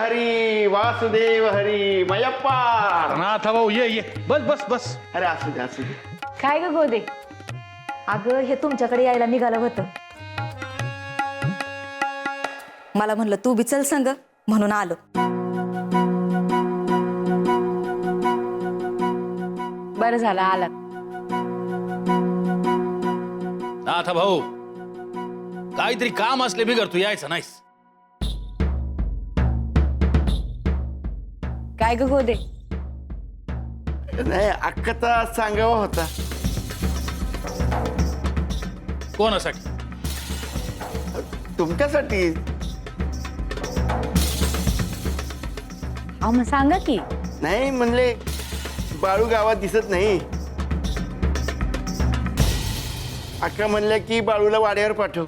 हरी वासुदेव हरी मयप्पा. नाथ भाऊ ये बस बस बस. अरे असू दे असू दे. काय ग गोदे, अगं हे तुमच्याकडे यायला निघालं होतं. मला म्हणलं तू बी चल संग म्हणून आलो. बरं झालं आलात. नाथ भाऊ काहीतरी काम असले बिगर तू यायचं नाहीस. काय ग गोदे, नाही अक्काचा सांगावा होता. कोणासाठी? तुमच्यासाठी. अहो मग सांगा की. नाही म्हणले बाळू गावात दिसत नाही. अक्का म्हणल्या की बाळूला वाड्यावर पाठव.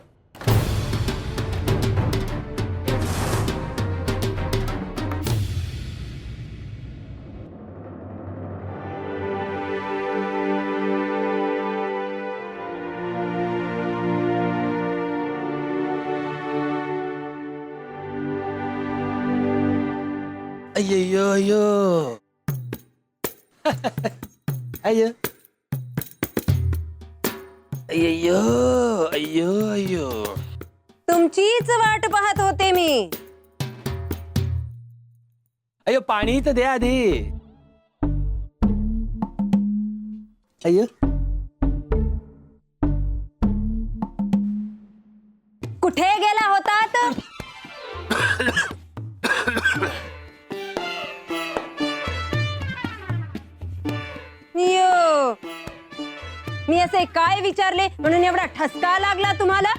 अय्यो अय्यो अय्यो अय्यो अय्यो अय्यो. तुमचीच वाट पाहत होते मी. अय्यो पाणी तर द्या आधी. अय्यो कुठे गेला होतात? यो, मी असे काय विचारले म्हणून एवढा ठसका लागला तुम्हाला?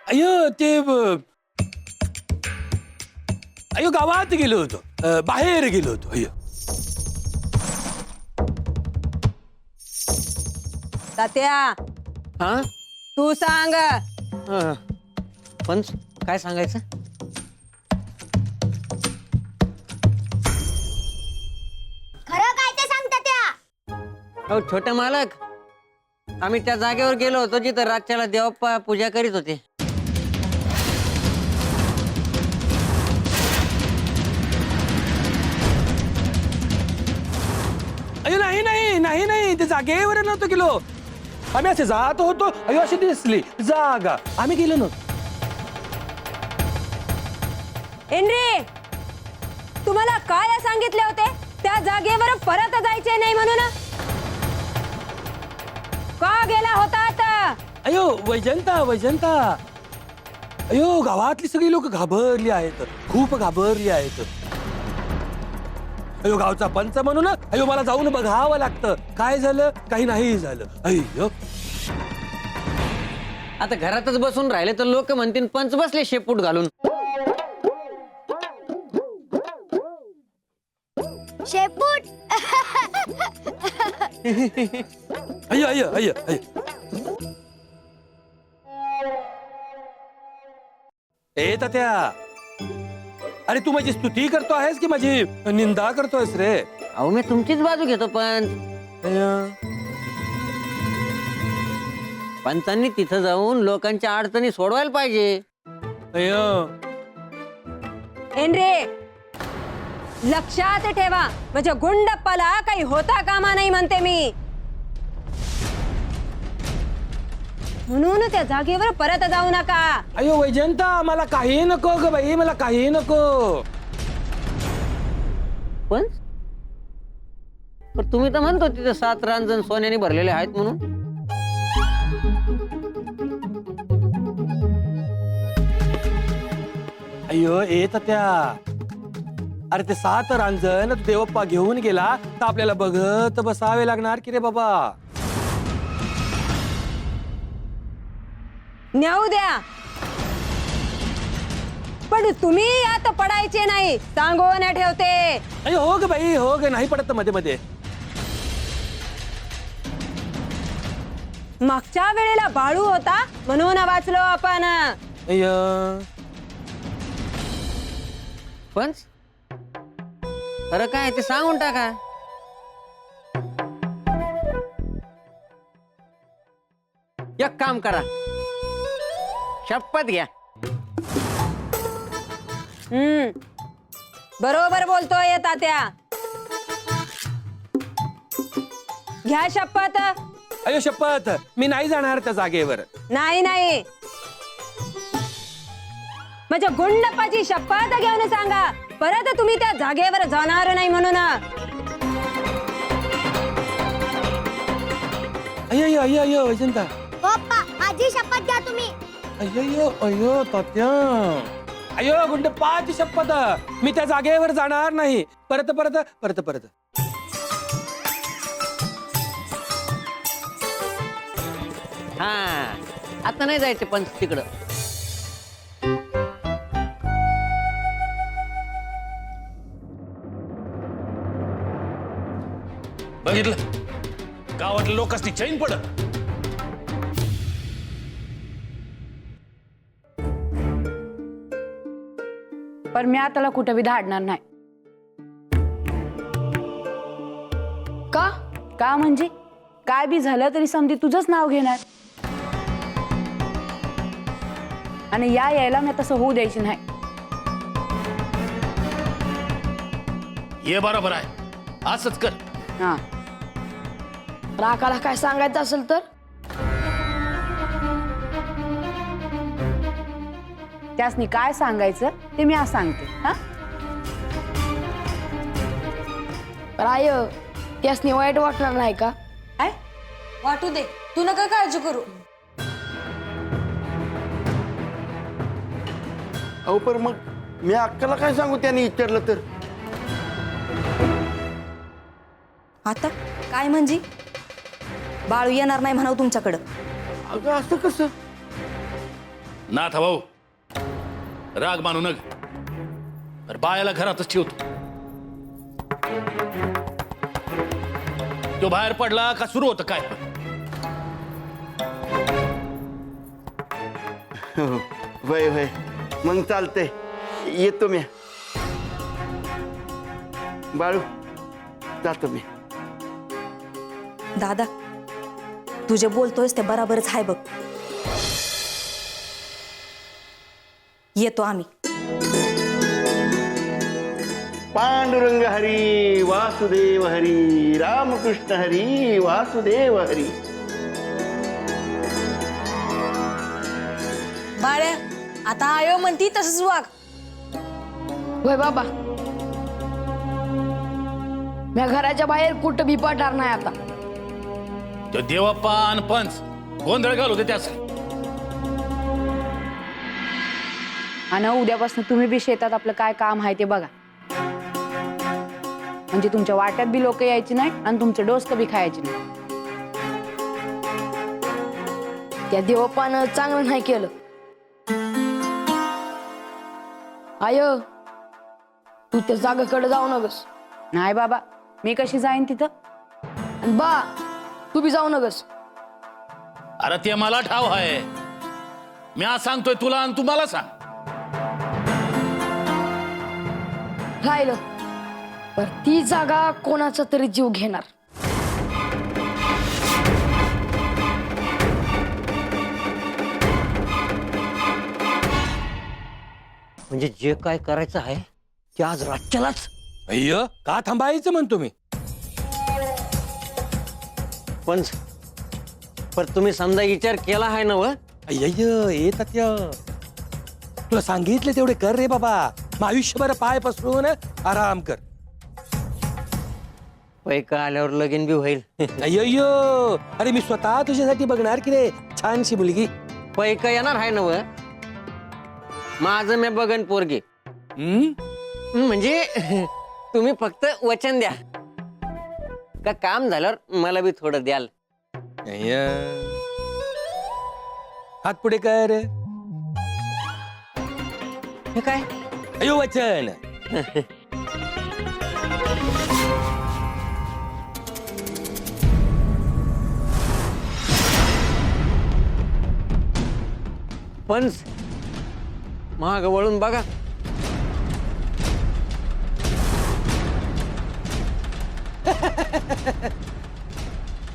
अय्यो ते अय्यो गावात गेलो होतो, बाहेर गेलो होतो. अय्यो तात्या, हा तू सांग. पण काय सांगायचं? खरं काय ते सांगता त्या. अहो छोटे मालक, आम्ही त्या जागेवर गेलो होतो जिथं रातच्याला देवप्पा पूजा करीत होते. अय्यो नाही नाही नाही नाही ते जागेवर नव्हतो गेलो. आम्ही असे जात होतो. अय्यो अशी दिसली जागा, आम्ही गेलो नव्हतो. एनरे, तुम्हाला काय सांगितले होते त्या जागेवर परत जायचे नाही म्हणून? का गेला होता आता? अयो वैजंता वैजंता. अयो गावातली सगळी लोक घाबरली आहेत, खूप घाबरली आहेत. अयो गावचा पंच म्हणून अयो मला जाऊन बघावं लागतं काय झालं काही नाही झालं. अय्यो आता घरातच बसून राहिले तर लोक म्हणतील पंच बसले शेपूट घालून. शेपूट. अय्यो अय्यो अय्यो अय्यो. ए तात्या, अरे तू माझी स्तुती करतो आहेस की माझी निंदा करतोयस रे? अहो मी तुमचीच बाजू घेतो पण पंचांनी तिथं जाऊन लोकांच्या अडचणी सोडवायला पाहिजे. अय्यो एनरे, लक्षात ठेवा, म्हणजे गुंडप्पाला काही होता कामा नाही म्हणते मी. म्हणून त्या जागेवर परत जाऊ नका. अयो वैजंता मला काही नको ग बाई, मला काही नको. पण तुम्ही तर म्हणतो तिथे 7 रांजण सोन्याने भरलेले आहेत म्हणून. अय्यो येत त्या. अरे ते 7 रांजण देवप्पा घेऊन गेला तर आपल्याला बघत बसावे लागणार की रे बाबा. नेऊ द्या, पण तुम्ही यात पडायचे नाही, सांगून ठेवते. अय्यो हो ग बाई, हो ग, नाही पडत मध्ये मध्ये. मागच्या वेळेला बाळू होता म्हणून वाचलो आपण. अय्यो पण खरं काय ते सांगून टाका. एक काम करा, शपथ घ्या बरोबर बोलतोय तात्या. घ्या शपथ. अयो शपथ, मी नाही जाणार त्या जागेवर. नाही नाही, माझ्या गुंडप्पाची शपथ घेऊन सांगा परत तुम्ही त्या जागेवर जाणार नाही म्हणून. अयो अयो अयो वैजंता. पप्पा माझी शपथ घ्या तुम्ही. अयो अयो तात्या. अयो गुंडप्पाची शपथ, मी त्या जागेवर जाणार नाही. परत परत परत परत. हा, आता नाही जायचं पंच तिकडं. बघितलं, गावातल्या लोकांनी चैन पडत. पण मी त्याला कुठं बी धाडणार नाही. का का म्हणजे काय बी झालं तरी समधी तुझंच नाव घेणार. आणि यायला मी तसं होऊ द्यायची नाही. ये बरोबर आहे, असंच कर. हा, राखाला काय सांगायचं असेल तर त्यासनी काय सांगायचं ते मी आज सांगते. हा, राय त्यासनी वाईट वाटणार नाही का? काय वाटू दे, तू नका काळजी करू. अहो पण मग मी अक्काला काय सांगू त्याने विचारलं तर. आता काय म्हणजे बाळू येणार नाही म्हणावं तुमच्याकडं. अगं असं कसं? नाथा भाऊ, राग मानू नग. तर बायाला घरातच ठेवतो. तो बाहेर पडला का सुरू होतं काय? वय वय, मग चालतंय, येतो मी. बाळू जातो मी. दादा तू जे बोलतोयस ते बराबरच आहे बघ. येतो आम्ही. पांडुरंग हरी वासुदेव हरी, रामकृष्ण हरी वासुदेव हरी. बाळ्या आता आयो म्हणती तसंच वाग. होय बाबा, मी घराच्या बाहेर कुठं बी पडणार नाही आता. तो देवप्पा आणि पंच गोंधळ घालू दे त्यास. आणि उद्यापासून तुम्ही बी शेतात आपलं काय काम आहे ते बघा. म्हणजे तुमच्या वाट्यात बी लोक यायची नाही आणि तुमचं डोसकं बी खायची नाही. त्या देवप्पानं चांगलं नाही केलं. आय तू त्या जागेकडे जाऊ नकस. नाही बाबा, मी कशी जाईन तिथं. आणि बा तू बी जाऊ नकस. अरे ते मला ठाव आहे. मी आज सांगतोय तुला आणि तू मला सांग. राहिलं पर ती जागा कोणाचा तरी जीव घेणार. म्हणजे जे काय करायचं आहे ते आज रातच्यालाच. अय्य का थांबायचं म्हणतो मी. पण तुम्ही समजा विचार केला आहे ना? अय्य ए तात्या, तुला सांगितलं तेवढे कर रे बाबा. मग आयुष्यभर पाय पसरून आराम कर. पैका आल्यावर लगीन बी होईल. अय्यो, अरे मी स्वतः तुझ्यासाठी बघणार की रे छानशी मुलगी. पैका येणार आहे ना? माझं मी बघन पोरगी. म्हणजे तुम्ही फक्त वचन द्या का काम झाल्यावर मला बी थोडं द्याल. अय्य, हात पुढे कर. हे काय? अयो वचन. पंच महाग वळून बघा.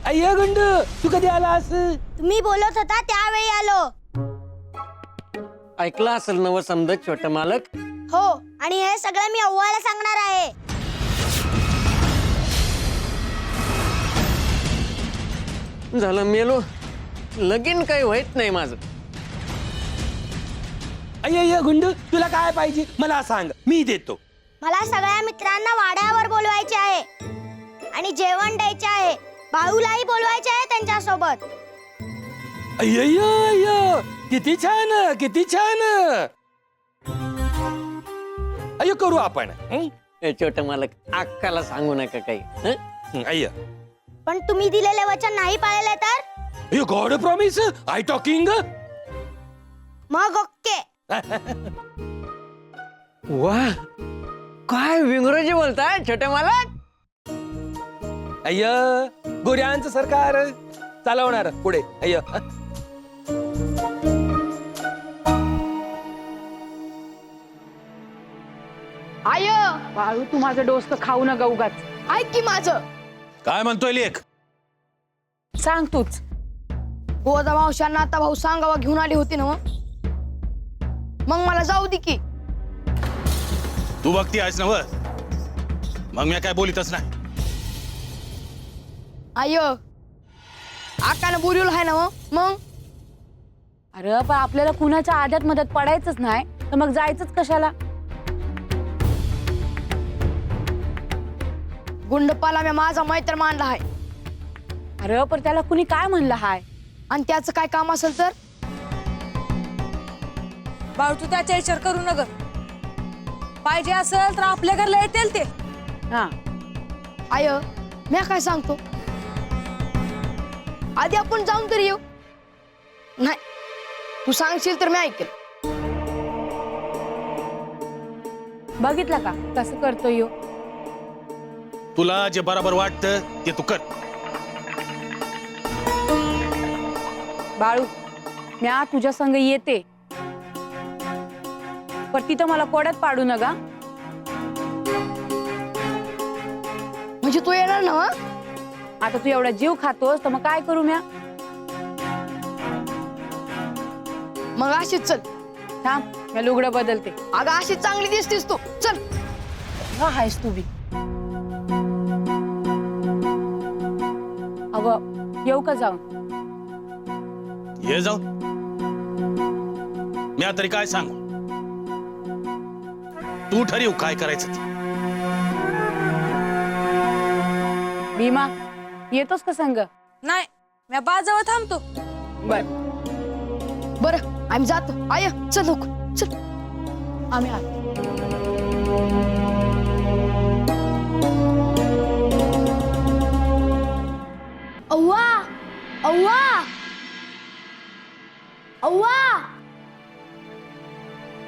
अय्या गुंड, तू कधी आलास? तुम्ही बोलत होता त्यावेळी आलो. ऐकलं असेल नव समजा छोट मालक. हो, आणि हे सगळं मी अव्वाला सांगणार आहे. झालं मेलो, लगीन काही होत नाही माझं. अय्य गुंडू, तुला काय पाहिजे मला सांग, मी देतो. मला सगळ्या मित्रांना वाड्यावर बोलवायचे आहे आणि जेवण द्यायचे आहे. बाळूलाही बोलवायचे आहे त्यांच्यासोबत. अय्य किती छान, किती छान. अय्यो करू आपण. छोट मालक, अक्काला सांगू नका काही. हं? अय्य पण तुम्ही दिलेले वचन नाही पाळले तर अय्यो गॉड प्रॉमिस आय टॉकिंग. मग ओके. वा, काय विंग्रजी बोलताय छोटे मालक. अय्य गोऱ्यांचं सरकार चालवणार पुढे. अय्य आय बाळू, तू माझं डोसकं खाऊ नका उगाच. ऐक की माझं. काय म्हणतोय लेख? सांग तूच. गोदा मावशांना आता भाऊ सांगावा घेऊन आली होती ना, मग मला जाऊ दे की. तू बघती आहेस ना व, मग मी काय बोलितच नाही. आय आकानं बोलवलं आहे ना मग. अरे पण आपल्याला कुणाच्या आद्यात मदत पडायचंच नाही तर मग जायचंच कशाला. गुंडपाला मी माझा मैत्र मानला आहे. अरे पण त्याला कुणी काय म्हणलं हाय, आणि त्याचं काय काम असेल तर. बाळू, तू त्याचा विचार करू नका. पाहिजे असेल तर आपल्या घरला येतील ते. हा आय, मी काय सांगतो, आधी आपण जाऊन तरी येऊ. नाही, तू सांगशील तर मी ऐकेल. बघितलं का कसं करतो यो. तुला जे बरोबर वाटतं ते तू कर. बाळू, मी आज तुझ्या संग येते, पण तिथं मला कोड्यात पाडू नका. म्हणजे तू येणार ना. आता तू एवढा जीव खातोस तर मग काय करू म्या. मग अशीच चल. थांब, मी लुगडं बदलते. अगं अशीच चांगली दिसतीस तू. चल. हा आहेस तू बी. अगं येऊ का जाऊन. ये जाऊ. मी तरी काय सांगू, तू ठरव काय करायचं ते. भीमा, येतोस का संग. नाही, मी बाजवळ थांबतो. बर बर, आम्ही जातो. आय चल लवकर चल. आम्ही आलो. अव्वा, अव्वा, अव्वा.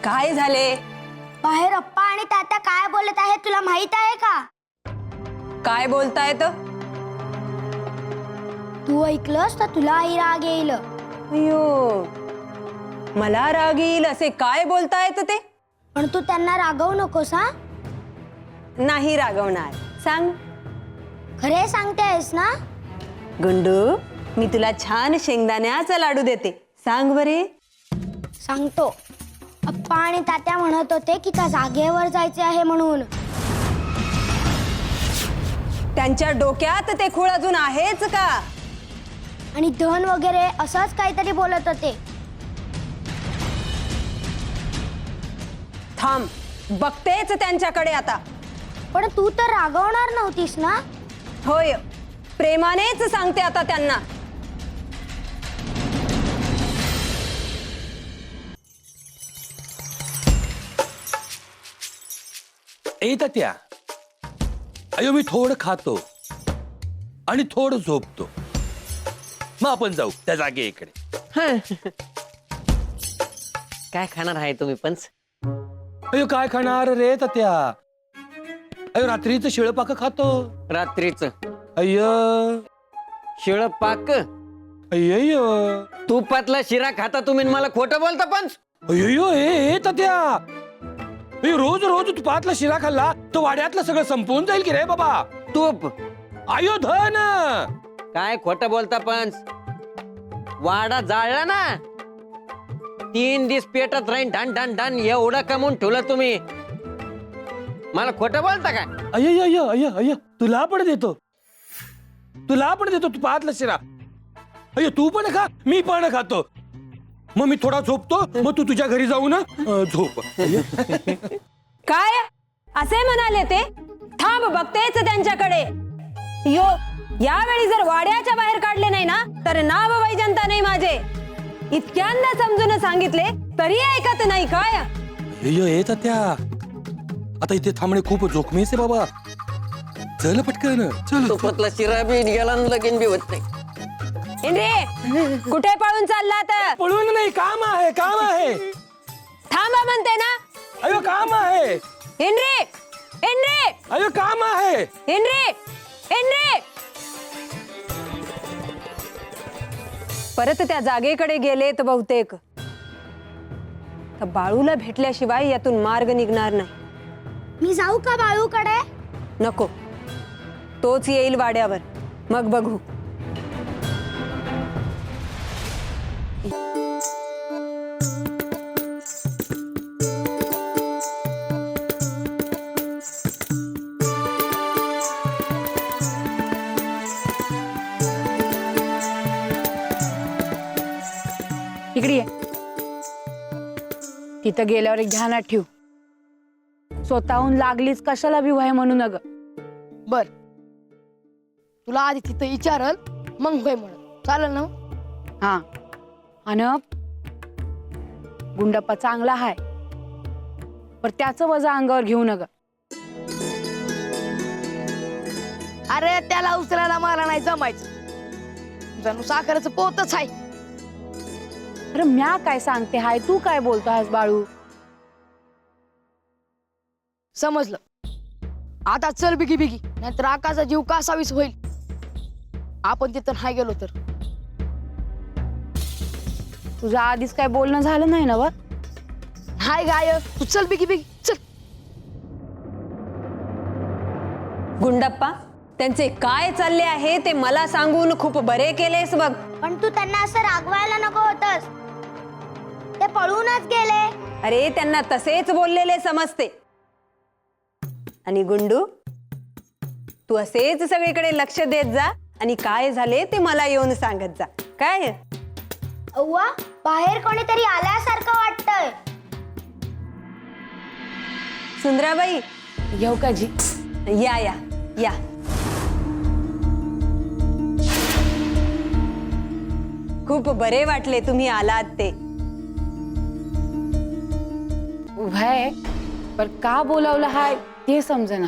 काय झाले? बाहेर अप्पा आणि तात्या काय बोलत आहे तुला माहित आहे का? काय बोलतायत? तू ऐकलंस तर तुलाही राग येईल. अयो, मला राग येईल असे काय बोलतायत ते? पण तू त्यांना रागवू नकोस हा. नाही रागवणार. सांग. खरे सांगतेस ना. गुंडू, मी तुला छान शेंगदाण्याचा लाडू देते. सांग बरे. सांगतो. अप्पा आणि तात्या म्हणत होते की त्या जागेवर जायचे आहे म्हणून. त्यांच्या डोक्यात ते खूळ अजून आहेच का? आणि धन वगैरे असंच काहीतरी बोलत होते. थांब, बघतेच त्यांच्याकडे आता. पण तू तर रागवणार नव्हतीस ना. होय, प्रेमानेच सांगते आता त्यांना. येत त्या. अयो मी थोडं खातो आणि थोडं झोपतो, मग आपण जाऊ त्या जागेकडे. काय खाणार आहे तुम्ही पंच? अयो काय खाणार रे त्या. अयो रात्रीचं शिळ पाक खातो. रात्रीच अय्य शिळ पाक. अय्यो तुपातला शिरा खाता तुम्ही आणि मला खोटं बोलता पंच. अय्यो हे त्या. रोज रोज तुपातला शिरा खाल्ला तो वाड्यातलं सगळं संपवून जाईल की रे बाबा. तूप आयो धन. काय खोटं बोलता पंच. वाडा जाळला ना 3 दिवस पेटत राहीन ढन ढन ढन एवढं कमवून ठेवलं तुम्ही. मला खोटं बोलता का? अय्य अय्य अय्य अय्य तुला पण देतो, तुला पण देतो. तू पाहतलं शिरा. अय्य तू पण खा, मी पण खातो. मग मी थोडा झोपतो, मग तू तुझ्या घरी जाऊ ना झोप. काय असे म्हणाले ते? थांब बघतेच त्यांच्याकडे. यो यावेळी जर वाड्याच्या बाहेर काढले नाही ना तर नाव वैजंता नाही माझे. इतक्यांदा समजून सांगितले तरी ऐकत नाही काय? अय्य येत त्या आता इथे थांबणे खूप जोखमीच आहे बाबा. चल पटकन चल. तुपातला शिरा बी गेला आणि लगीन बी होत नाही. हेनरी कुठे पळून चालला तर? पळून नाही, काम आहे काम आहे. थांबा म्हणते ना. अयो काम आहे. हेनरी हेनरी अयो काम आहे. हेनरी हेनरी परत त्या जागेकडे गेलेत बहुतेक. तर बाळूला भेटल्याशिवाय यातून मार्ग निघणार नाही. मी जाऊ का बाळूकडे? नको, तोच येईल वाड्यावर, मग बघू. इकडे ये. तिथं गेल्यावर एक ध्यानात ठेव, स्वतःहून लागलीच कशाला बी व्हाय म्हणू नग. बर, तुला आधी तिथं विचारल मग होय म्हणत चालेल ना? हा. आणि गुंडप्पा चांगला हाय, पण त्याचं वजा अंगावर घेऊ नग. अरे त्याला उचलायला मला नाही जमायचं. जणू साखरेचं पोतच आहे. अरे म्या काय सांगते हाय, तू काय बोलतो आहेस बाळू? समजलं. आता चल बिगी बिगी, नाहीतर आकाचा जीव कासावीस होईल. आपण तिथं नाही गेलो तर. तुझं आधीच काय बोलणं झालं नाही ना व? हाय गाय, तू चल बिगी बिगी चल. गुंडप्पा, त्यांचे काय चालले आहे ते मला सांगून खूप बरे केलेस बघ. पण तू त्यांना असं रागवायला नको होतस. ते पळूनच गेले. अरे त्यांना तसेच बोललेले समजते. आणि गुंडू, तू असेच सगळीकडे लक्ष देत जा आणि काय झाले ते मला येऊन सांगत जा. काय? अव्वा, बाहेर कोणीतरी आल्यासारखं वाटतंय. सुंदराबाई, येऊ का जी? या या या. खूप बरे वाटले तुम्ही आलात ते. उभा आहे, पण का बोलावलं हाय ते समजना.